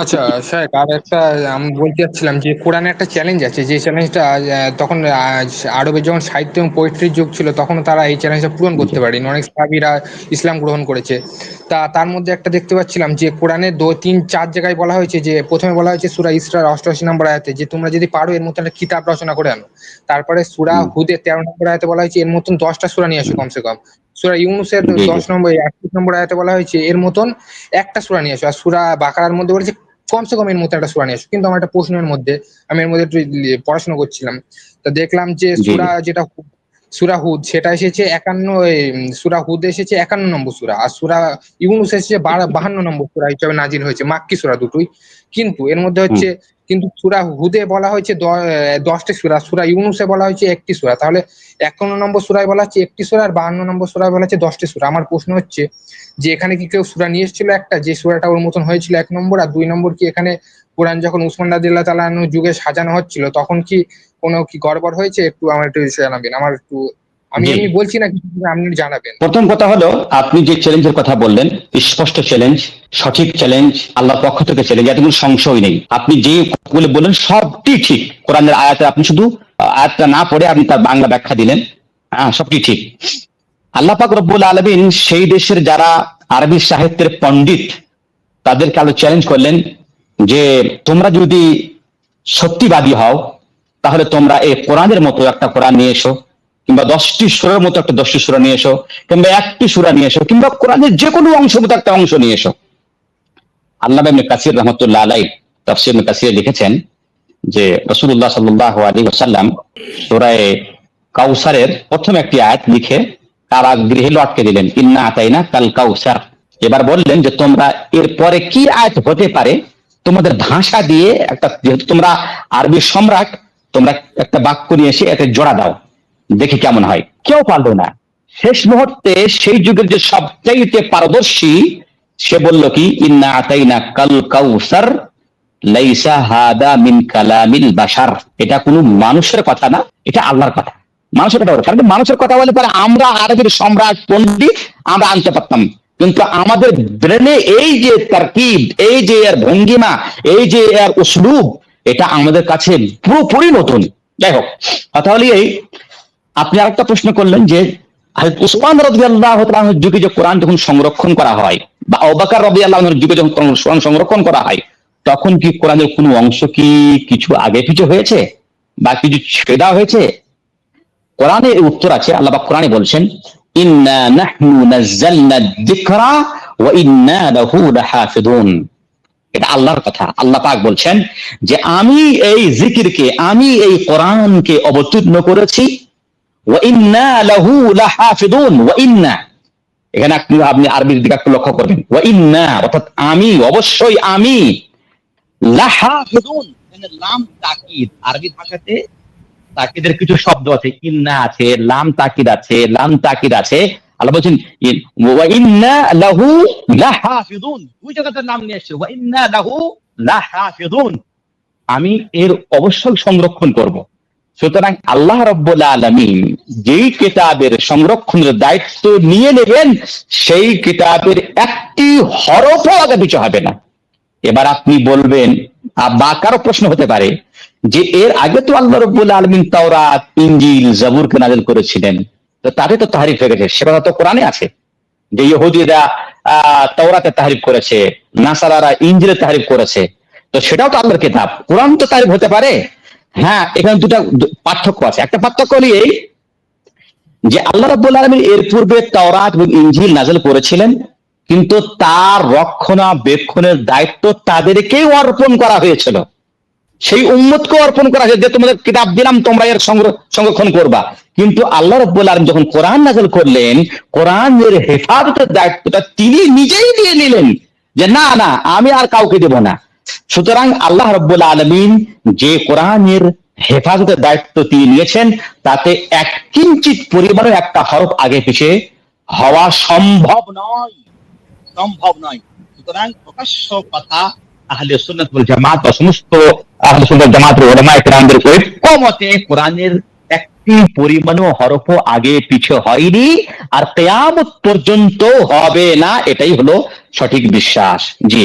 আচ্ছা স্যার, আর একটা আমি বলতে চাচ্ছিলাম যে কোরআনে একটা চ্যালেঞ্জ আছে, যে চ্যালেঞ্জটা তখন আরবের যখন সাহিত্য এবং পোয়েট্রির যুগ ছিল তখন তারা এই চ্যালেঞ্জটা পূরণ জি করতে পারেনি, অনেক সাহাবীরা ইসলাম গ্রহণ করেছে। তার মধ্যে একটা দেখতে পাচ্ছিলাম যে কোরআনে দু তিন চার জায়গায় বলা হয়েছে, যে প্রথমে বলা হয়েছে সূরা ইসরার 88 নম্বর আয়াতে যে তোমরা যদি পারো এর মতো একটা কিতাব রচনা করে আনো। তারপরে সূরা হুম, হুদের 13 নম্বর আয়াতে বলা হয়েছে এর মতন 10টা সূরা নিয়ে আসো হুম, কমসে কম। সূরা ইউনূসের জি জি 10 নম্বর 31 নম্বর আয়াতে বলা হয়েছে এর মতন একটা সূরা নিয়ে আসো। আর সূরা বাকারার মধ্যে বলেছে কমসে কম এর মতো একটা সূরা নিয়ে আসো। কিন্তু আমার একটা প্রশ্নের মধ্যে আমি এর মধ্যে একটু পড়াশোনা করছিলাম, তো দেখলাম যে জি জি সূরা হুদ সেটা এসেছে 51, সূরা হুদ এসেছে 51 নম্বর সূরা, আর সূরা ইউনূস এসেছে 52 নম্বর সূরা হিসেবে নাজিল হয়েছে, মাক্কি সূরা দুটোই। কিন্তু এর মধ্যে হুম হচ্ছে, কিন্তু সূরা হুদে বলা হয়েছে 10টি সূরা, সূরা ইউনূসে বলা হয়েছে একটি সূরা। তাহলে 51 নম্বর সূরায় বলা হচ্ছে একটি সূরা, আর 52 নম্বর সূরায় বলা হচ্ছে 10টি সূরা। আমার প্রশ্ন হচ্ছে যে এখানে কি কেউ সূরা নিয়ে এসেছিল একটা, যে সূরাটা ওর মতন হয়েছিল 1 নম্বর, আর 2 নম্বর কি এখানে কোরআন যখন উসমান রাদিয়াল্লাহু তাআলা আনহু যুগে সাজানো হচ্ছিল তখন কি কোনো কি গড়বড় হয়েছে? একটু আমার একটু জানাবেন। আমার একটু, আমি জি। এমনি বলছি না কিছু, আপনি জানাবেন। প্রথম কথা হলো, আপনি যে চ্যালেঞ্জের কথা বললেন, স্পষ্ট চ্যালেঞ্জ, সঠিক চ্যালেঞ্জ, আল্লাহর পক্ষ থেকে চ্যালেঞ্জ, এত কোনো সংশয় নেই। আপনি যে কথাগুলো বললেন সবটি ঠিক। কোরআনের আয়াতে আপনি শুধু আয়াতটা না পড়ে আপনি তার বাংলা ব্যাখ্যা দিলেন। হ্যাঁ, সবটি ঠিক। আল্লাহ পাক রব্বুল আলামিন সেই দেশের যারা আরবি সাহিত্যের পণ্ডিত তাদেরকে আলো চ্যালেঞ্জ করলেন যে তোমরা যদি সত্যিবাদী হও তাহলে তোমরা এই কোরআনের মতো একটা কোরআন নিয়ে এসো, কিংবা 10টি সূরার মতো একটা 10টি সূরা নিয়ে এসো, কিংবা একটি সূরা নিয়ে এসো, কিংবা কোরআনের যে কোনো অংশ মতো একটা অংশ নিয়ে এসো। আল্লামা ইবনে কাসির রাহমাতুল্লাহ আলাইহি তাফসীর ইবনে কাসিরে লিখেছেন যে রাসূলুল্লাহ সাল্লাল্লাহু আলাইহি ওয়াসাল্লাম সূরা কাউসারের প্রথম একটি আয়াত লিখে কারাগৃহে লটকে দিলেন, ইন্না আতাইনা কাল কাউসার। এবার বললেন যে তোমরা এরপরে কি আয়াত হতে পারে তোমাদের ভাষা দিয়ে একটা, যেহেতু তোমরা আরবি সম্রাট, তোমরা একটা বাক্য নিয়ে এসে এতে জোড়া দাও, দেখি কেমন হয়। কেউ পারলো না। শেষ মুহূর্তে সেই যুগের যে সবচাইতে পারদর্শী, সে বলল কি, ইন্না আতাইনা কাল কাউসার লাইসা হাদা মিন কালামিল বাশার। এটা কোনো মানুষের কথা না, এটা আল্লাহর কথা। মানুষের কথা বলে, কারণ মানুষের কথা বলে পরে আমরা আরবের সম্রাট পণ্ডিত আমরা আনতে পারতাম, কিন্তু আমাদের ব্রেনে এই যে তারকিব, এই যে এর ভঙ্গিমা, এই যে এর উসলুব, এটা আমাদের কাছে পুরোপুরি নতুন। যাই হোক, কথা হলো এই, আপনি আরেকটা প্রশ্ন করলেন যে হযরত উসমান রাদিয়াল্লাহু তাআলার যুগে যে কোরআন যখন সংরক্ষণ করা হয়, বা আবু বকর রাদিয়াল্লাহু আনহুর যুগে যখন কোরআন সংরক্ষণ করা হয়, তখন কি কোরআনের কোনো অংশ কি কিছু আগে পিছু হয়েছে বা কিছু ছেড়ে দেওয়া হয়েছে? কোরআনের উত্তর আছে। আল্লাহ পাক কোরআনে বলছেন, ইন্না নাহনু নাযালনা যিকরা ওয়া ইন্না লাহু লাহাফিজুন। এটা আল্লাহর কথা। আল্লাহ পাক বলছেন যে আমি এই জিকিরকে, আমি এই কোরআনকে অবতীর্ণ করেছি, ওয়া ইন্না লাহু লাহাফিজুন। ওয়া ইন্না, এখানে আপনি আরবির দিকে একটু লক্ষ্য করবেন। ওয়া ইন্না অর্থাৎ আমি, অবশ্যই আমি, লাহাফিজুন, এখানে লাম তাকিদ। আরবি ভাষাতে তাকিদের কিছু শব্দ আছে, ইন্না আছে, লাম তাকিদ আছে, লাম তাকিদ আছে। আল্লাহ বলছেন ওয়া ইন্না লাহু লাহাফিজুন, দুই জায়গাতে নাম নিয়ে আসছে, ওয়া ইন্না লাহু লাহাফিজুন, আমি এর অবশ্যই সংরক্ষণ করব। সুতরাং আল্লাহ রাব্বুল আলামিন যেই কিতাবের সংরক্ষণের দায়িত্ব নিয়ে নেবেন, সেই কিতাবের একটি হরফও আগে পিছু হবে না। এবার আপনি বলবেন, বা কারো প্রশ্ন হতে পারে যে এর আগে তো আল্লাহ রাব্বুল আলামিন তাওরাত, ইনজিল, জাবুরকে নাযিল করেছিলেন, তো তাতে তো তাহরিফ হয়ে গেছে, সে কথা তো কোরআনে আছে যে ইহুদিরা তাওরাতে তাহরিফ করেছে, নাসারারা ইনজিলে তাহরিফ করেছে, তো সেটাও তো আল্লাহর কিতাব, কোরআন তো তাহরিফ হতে পারে। হ্যাঁ, এখানে দুটো পার্থক্য আছে। একটা পার্থক্য হলো এই যে আল্লাহ রাব্বুল আলামিন এর পূর্বে তাওরাত এবং ইনজিল নাযিল করেছিলেন, কিন্তু তার রক্ষণাবেক্ষণের দায়িত্ব তাদেরকেই অর্পণ করা হয়েছিল, সেই উম্মতকে অর্পণ করা হয়েছে যে তোমাদের কিতাব দিলাম, তোমরা এর সংরক্ষণ করবা। কিন্তু আল্লাহ রাব্বুল আলামিন যখন কোরআন নাযিল করলেন, কোরআনের হেফাজতের দায়িত্বটা তিনি নিজেই নিয়ে নিলেন, যে না না, আমি আর কাউকে দেব না। সুতরাং আল্লাহ রাব্বুল আলামিন যে কোরআনের হেফাজতের দায়িত্ব তিনি নিয়েছেন, তাতে এক কিঞ্চিত পরিমাণের একটা হরফ আগে পিছিয়ে হওয়া সম্ভব নয়, সম্ভব নয়। সুতরাং প্রকাশ্য কথা, আহলে সুন্নাত ওয়াল জামাত বা সমস্ত আহলে সুন্নাত জামাতের উলামায়ে কেরামদের ঐক্যমতে কোরআনের একটি পরিমাণও হরফও আগে পিছে হয়নি, আর কিয়ামত পর্যন্ত হবে না, এটাই হলো সঠিক বিশ্বাস। জি।